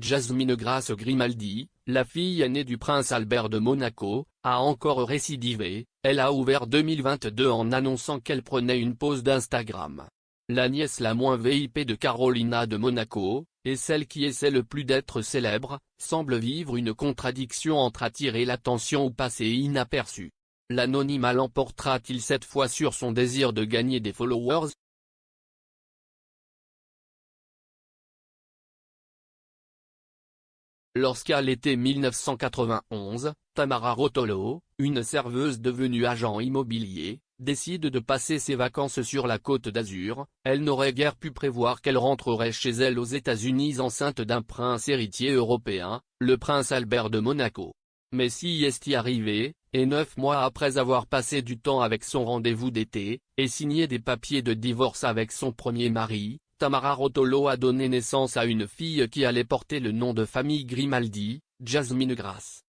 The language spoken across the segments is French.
Jasmine Grace Grimaldi, la fille aînée du prince Albert de Monaco, a encore récidivé. Elle a ouvert 2022 en annonçant qu'elle prenait une pause d'Instagram. La nièce la moins VIP de Carolina de Monaco, et celle qui essaie le plus d'être célèbre, semble vivre une contradiction entre attirer l'attention ou passer inaperçue. L'anonymat l'emportera-t-il cette fois sur son désir de gagner des followers? Lorsqu'à l'été 1991, Tamara Rotolo, une serveuse devenue agent immobilier, décide de passer ses vacances sur la Côte d'Azur, elle n'aurait guère pu prévoir qu'elle rentrerait chez elle aux États-Unis enceinte d'un prince héritier européen, le prince Albert de Monaco. Mais si est-y arrivé, et 9 mois après avoir passé du temps avec son rendez-vous d'été, et signé des papiers de divorce avec son premier mari, Tamara Rotolo a donné naissance à une fille qui allait porter le nom de famille Grimaldi, Jasmine Grace.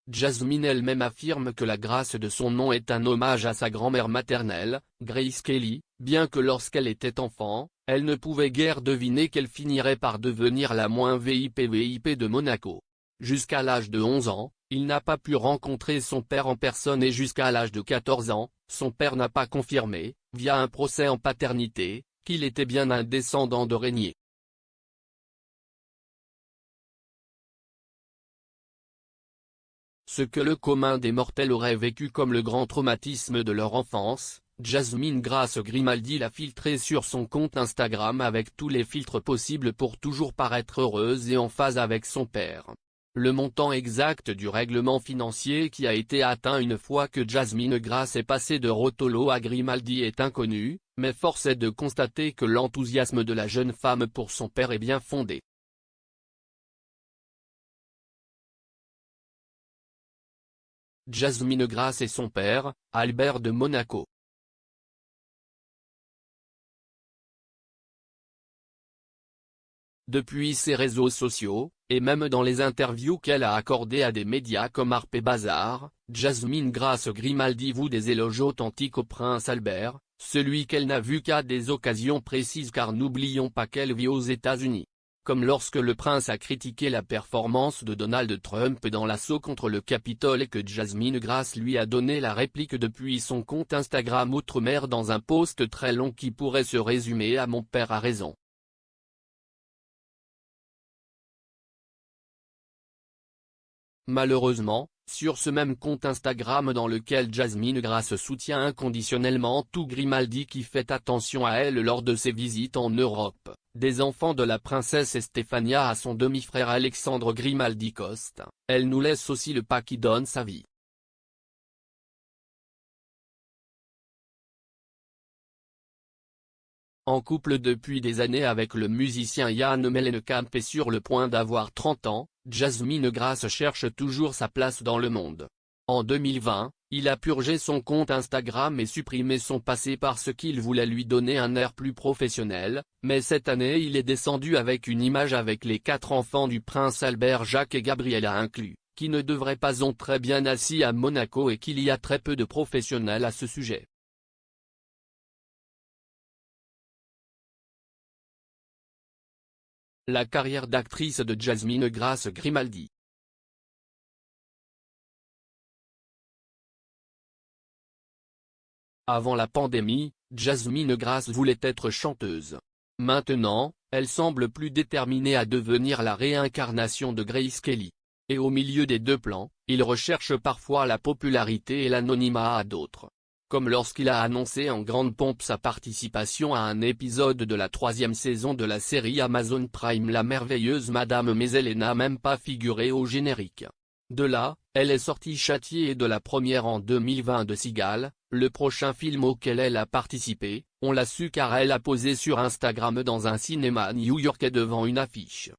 Jasmine elle-même affirme que la grâce de son nom est un hommage à sa grand-mère maternelle, Grace Kelly, bien que lorsqu'elle était enfant, elle ne pouvait guère deviner qu'elle finirait par devenir la moins VIP de Monaco. Jusqu'à l'âge de 11 ans, il n'a pas pu rencontrer son père en personne et jusqu'à l'âge de 14 ans, son père n'a pas confirmé, via un procès en paternité, qu'il était bien un descendant de Régnier. Ce que le commun des mortels aurait vécu comme le grand traumatisme de leur enfance, Jasmine Grace Grimaldi l'a filtré sur son compte Instagram avec tous les filtres possibles pour toujours paraître heureuse et en phase avec son père. Le montant exact du règlement financier qui a été atteint une fois que Jasmine Grace est passée de Rotolo à Grimaldi est inconnu, mais force est de constater que l'enthousiasme de la jeune femme pour son père est bien fondé. Jasmine Grace et son père, Albert de Monaco. Depuis ses réseaux sociaux, et même dans les interviews qu'elle a accordées à des médias comme Harper's Bazaar, Jasmine Grace Grimaldi voue des éloges authentiques au prince Albert, celui qu'elle n'a vu qu'à des occasions précises car n'oublions pas qu'elle vit aux États-Unis. Comme lorsque le prince a critiqué la performance de Donald Trump dans l'assaut contre le Capitole et que Jasmine Grace lui a donné la réplique depuis son compte Instagram Outre-mer dans un post très long qui pourrait se résumer à « Mon père a raison ». Malheureusement, sur ce même compte Instagram dans lequel Jasmine Grace soutient inconditionnellement tout Grimaldi qui fait attention à elle lors de ses visites en Europe, des enfants de la princesse Estefania à son demi-frère Alexandre Grimaldi Coste, elle nous laisse aussi le pas qui donne sa vie. En couple depuis des années avec le musicien Jan Mellencamp et sur le point d'avoir 30 ans, Jasmine Grace cherche toujours sa place dans le monde. En 2020, il a purgé son compte Instagram et supprimé son passé parce qu'il voulait lui donner un air plus professionnel, mais cette année il est descendu avec une image avec les 4 enfants du prince Albert, Jacques et Gabriella inclus, qui ne devraient pas être très bien assis à Monaco et qu'il y a très peu de professionnels à ce sujet. La carrière d'actrice de Jasmine Grace Grimaldi. Avant la pandémie, Jasmine Grace voulait être chanteuse. Maintenant, elle semble plus déterminée à devenir la réincarnation de Grace Kelly. Et au milieu des deux plans, il recherche parfois la popularité et l'anonymat à d'autres. Comme lorsqu'il a annoncé en grande pompe sa participation à un épisode de la 3e saison de la série Amazon Prime La Merveilleuse Madame mais elle n'a même pas figuré au générique. De là, elle est sortie châtiée de la première en 2020 de Cigale, le prochain film auquel elle a participé, on l'a su car elle a posé sur Instagram dans un cinéma new-yorkais devant une affiche.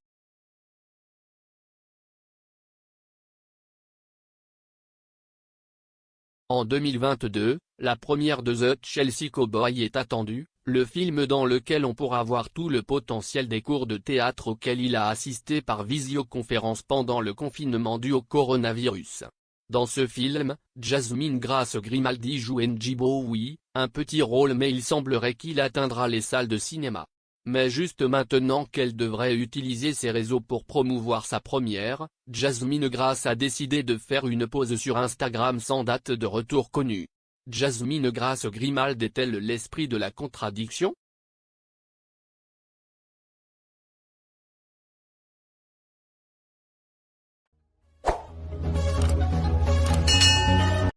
En 2022, la première de The Chelsea Cowboy est attendue, le film dans lequel on pourra voir tout le potentiel des cours de théâtre auxquels il a assisté par visioconférence pendant le confinement dû au coronavirus. Dans ce film, Jasmine Grace Grimaldi joue Njibo oui, un petit rôle mais il semblerait qu'il atteindra les salles de cinéma. Mais juste maintenant qu'elle devrait utiliser ses réseaux pour promouvoir sa première, Jasmine Grace a décidé de faire une pause sur Instagram sans date de retour connue. Jasmine Grace Grimaldi est-elle l'esprit de la contradiction?